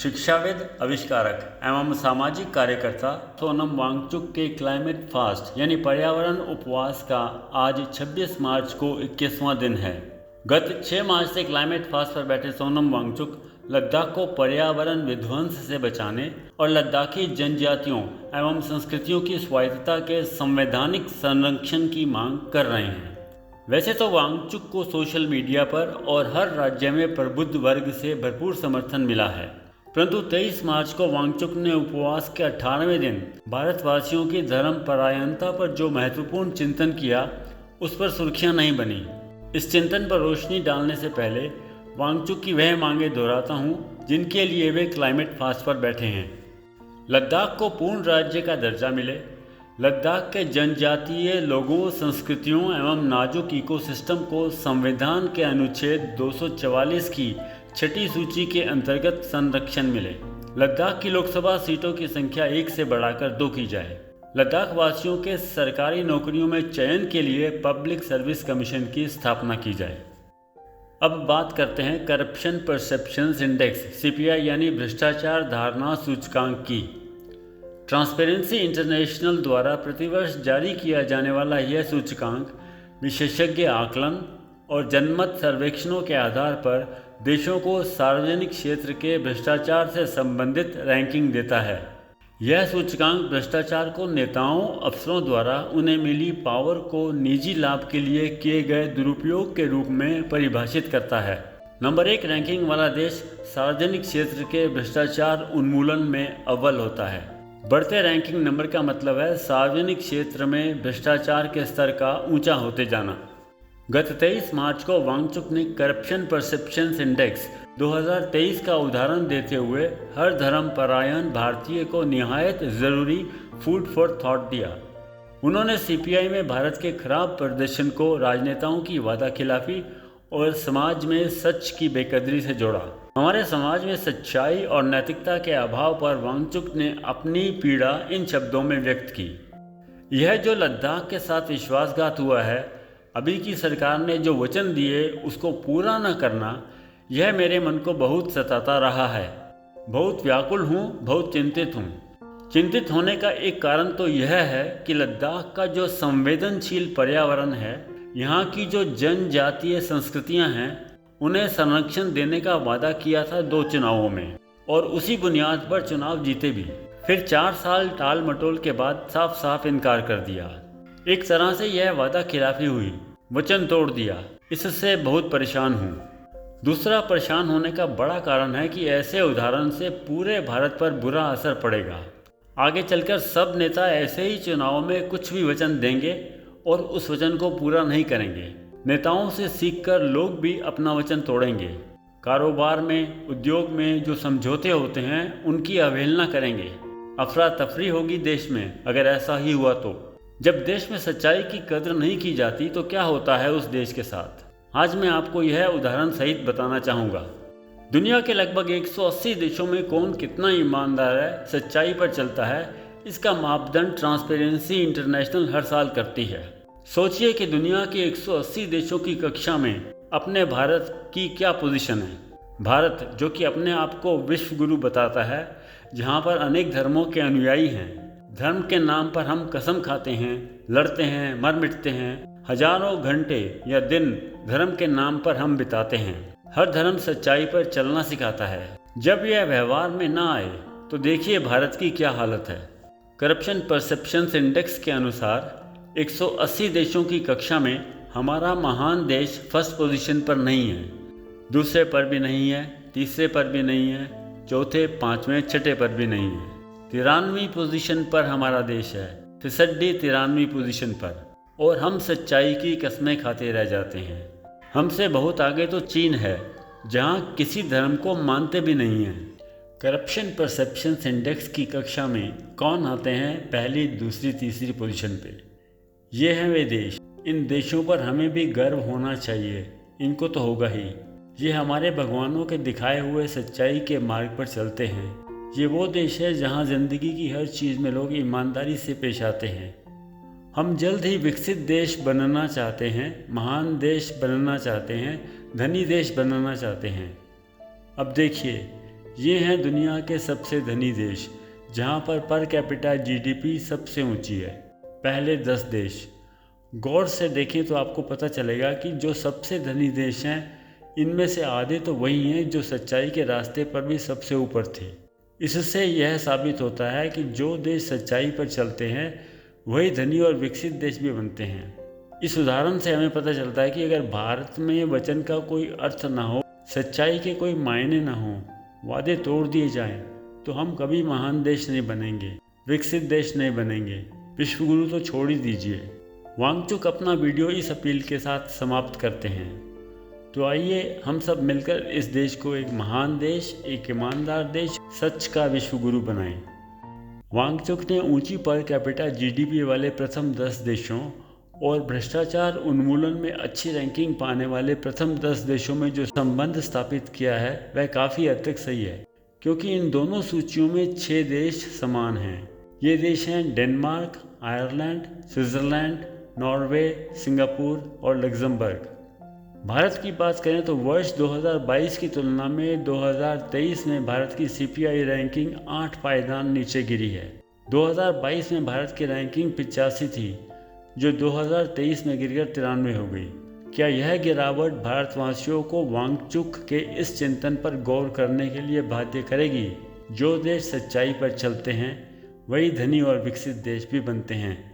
शिक्षाविद, आविष्कारक एवं सामाजिक कार्यकर्ता सोनम वांगचुक के क्लाइमेट फास्ट यानी पर्यावरण उपवास का आज 26 मार्च को 21वां दिन है। गत 6 मार्च से क्लाइमेट फास्ट पर बैठे सोनम वांगचुक लद्दाख को पर्यावरण विध्वंस से बचाने और लद्दाखी जनजातियों एवं संस्कृतियों की स्वायत्तता के संवैधानिक संरक्षण की मांग कर रहे हैं। वैसे तो वांगचुक को सोशल मीडिया पर और हर राज्य में प्रबुद्ध वर्ग से भरपूर समर्थन मिला है, परंतु 23 मार्च को वांगचुक ने उपवास के 18वें दिन भारतवासियों की धर्मपरायणता पर जो महत्वपूर्ण चिंतन किया उस पर सुर्खियां नहीं बनी। इस चिंतन पर रोशनी डालने से पहले वांगचुक की वह मांगे दोहराता हूँ जिनके लिए वे क्लाइमेट फास्ट पर बैठे हैं। लद्दाख को पूर्ण राज्य का दर्जा मिले, लद्दाख के जनजातीय लोगों, संस्कृतियों एवं नाजुक इकोसिस्टम को संविधान के अनुच्छेद 244 की छठी सूची के अंतर्गत संरक्षण मिले, लद्दाख की लोकसभा सीटों की संख्या 1 से बढ़ाकर 2 की जाए, लद्दाख वासियों के सरकारी नौकरियों में चयन के लिए पब्लिक सर्विस कमीशन की स्थापना की जाए। अब बात करते हैं करप्शन परसेप्शंस इंडेक्स CPI यानी भ्रष्टाचार धारणा सूचकांक की। ट्रांसपेरेंसी इंटरनेशनल द्वारा प्रतिवर्ष जारी किया जाने वाला यह सूचकांक विशेषज्ञ आकलन और जनमत सर्वेक्षणों के आधार पर देशों को सार्वजनिक क्षेत्र के भ्रष्टाचार से संबंधित रैंकिंग देता है। यह सूचकांक भ्रष्टाचार को नेताओं, अफसरों द्वारा उन्हें मिली पावर को निजी लाभ के लिए किए गए दुरुपयोग के रूप में परिभाषित करता है। नंबर 1 रैंकिंग वाला देश सार्वजनिक क्षेत्र के भ्रष्टाचार उन्मूलन में अव्वल होता है। बढ़ते रैंकिंग नंबर का मतलब है सार्वजनिक क्षेत्र में भ्रष्टाचार के स्तर का ऊंचा होते जाना। गत 23 मार्च को वांगचुक ने करप्शन परसेप्शंस इंडेक्स 2023 का उदाहरण देते हुए हर धर्मपरायण भारतीय को निहायत ज़रूरी फूड फॉर थॉट दिया। उन्होंने CPI में भारत के खराब प्रदर्शन को राजनेताओं की वादाखिलाफी और समाज में सच की बेकदरी से जोड़ा। हमारे समाज में सच्चाई और नैतिकता के अभाव पर वांगचुक ने अपनी पीड़ा इन शब्दों में व्यक्त की। यह जो लद्दाख के साथ विश्वासघात हुआ है, अभी की सरकार ने जो वचन दिए उसको पूरा न करना, यह मेरे मन को बहुत सताता रहा है। बहुत व्याकुल हूँ, बहुत चिंतित हूँ। चिंतित होने का एक कारण तो यह है कि लद्दाख का जो संवेदनशील पर्यावरण है, यहाँ की जो जनजातीय संस्कृतियाँ हैं, उन्हें संरक्षण देने का वादा किया था 2 चुनावों में और उसी बुनियाद पर चुनाव जीते भी। फिर 4 साल टाल मटोल के बाद साफ साफ इनकार कर दिया। एक तरह से यह वादा खिलाफी हुई, वचन तोड़ दिया। इससे बहुत परेशान हूँ। दूसरा परेशान होने का बड़ा कारण है कि ऐसे उदाहरण से पूरे भारत पर बुरा असर पड़ेगा। आगे चलकर सब नेता ऐसे ही चुनाव में कुछ भी वचन देंगे और उस वचन को पूरा नहीं करेंगे। नेताओं से सीखकर लोग भी अपना वचन तोड़ेंगे। कारोबार में, उद्योग में जो समझौते होते हैं उनकी अवहेलना करेंगे। अफरा तफरी होगी देश में अगर ऐसा ही हुआ तो। जब देश में सच्चाई की कद्र नहीं की जाती तो क्या होता है उस देश के साथ। आज मैं आपको यह उदाहरण सहित बताना चाहूँगा। दुनिया के लगभग 180 देशों में कौन कितना ईमानदार है, सच्चाई पर चलता है, इसका मापदंड ट्रांसपेरेंसी इंटरनेशनल हर साल करती है। सोचिए कि दुनिया के 180 देशों की कक्षा में अपने भारत की क्या पोजीशन है। भारत जो कि अपने आप को विश्व गुरु बताता है, जहाँ पर अनेक धर्मों के अनुयायी हैं। धर्म के नाम पर हम कसम खाते हैं, लड़ते हैं, मर मिटते हैं। हजारों घंटे या दिन धर्म के नाम पर हम बिताते हैं। हर धर्म सच्चाई पर चलना सिखाता है। जब यह व्यवहार में ना आए तो देखिए भारत की क्या हालत है। करप्शन परसेप्शंस इंडेक्स के अनुसार 180 देशों की कक्षा में हमारा महान देश फर्स्ट पोजीशन पर नहीं है, दूसरे पर भी नहीं है, तीसरे पर भी नहीं है, चौथे, 5वें, 6ठे पर भी नहीं है। 93वीं पोजीशन पर हमारा देश है, 63वीं पोजीशन पर। और हम सच्चाई की कस्में खाते रह जाते हैं। हमसे बहुत आगे तो चीन है, जहाँ किसी धर्म को मानते भी नहीं हैं। करप्शन परसेप्शंस इंडेक्स की कक्षा में कौन आते हैं पहली, दूसरी, तीसरी पोजीशन पे? ये हैं वे देश। इन देशों पर हमें भी गर्व होना चाहिए, इनको तो होगा ही। ये हमारे भगवानों के दिखाए हुए सच्चाई के मार्ग पर चलते हैं। ये वो देश है जहाँ ज़िंदगी की हर चीज़ में लोग ईमानदारी से पेश आते हैं। हम जल्द ही विकसित देश बनना चाहते हैं, महान देश बनना चाहते हैं, धनी देश बनना चाहते हैं। अब देखिए, ये हैं दुनिया के सबसे धनी देश, जहाँ पर कैपिटा जीडीपी सबसे ऊंची है। पहले 10 देश गौर से देखें तो आपको पता चलेगा कि जो सबसे धनी देश हैं, इनमें से आधे तो वही हैं जो सच्चाई के रास्ते पर भी सबसे ऊपर थे। इससे यह साबित होता है कि जो देश सच्चाई पर चलते हैं वही धनी और विकसित देश भी बनते हैं। इस उदाहरण से हमें पता चलता है कि अगर भारत में वचन का कोई अर्थ ना हो, सच्चाई के कोई मायने ना हो, वादे तोड़ दिए जाएं, तो हम कभी महान देश नहीं बनेंगे, विकसित देश नहीं बनेंगे, विश्वगुरु तो छोड़ ही दीजिए। वांगचुक अपना वीडियो इस अपील के साथ समाप्त करते हैं, तो आइए हम सब मिलकर इस देश को एक महान देश, एक ईमानदार देश, सच का विश्वगुरु बनाएं। वांगचुक ने ऊंची पर कैपिटा जीडीपी वाले प्रथम 10 देशों और भ्रष्टाचार उन्मूलन में अच्छी रैंकिंग पाने वाले प्रथम 10 देशों में जो संबंध स्थापित किया है वह काफ़ी हद तक सही है, क्योंकि इन दोनों सूचियों में 6 देश समान हैं। ये देश हैं Denmark, Ireland, Switzerland, Norway, Singapore और लग्जमबर्ग। भारत की बात करें तो वर्ष 2022 की तुलना में 2023 में भारत की सीपीआई रैंकिंग 8 पायदान नीचे गिरी है। 2022 में भारत की रैंकिंग 85 थी, जो 2023 में गिरकर 93 हो गई। क्या यह गिरावट भारतवासियों को वांगचुक के इस चिंतन पर गौर करने के लिए बाध्य करेगी? जो देश सच्चाई पर चलते हैं वही धनी और विकसित देश भी बनते हैं।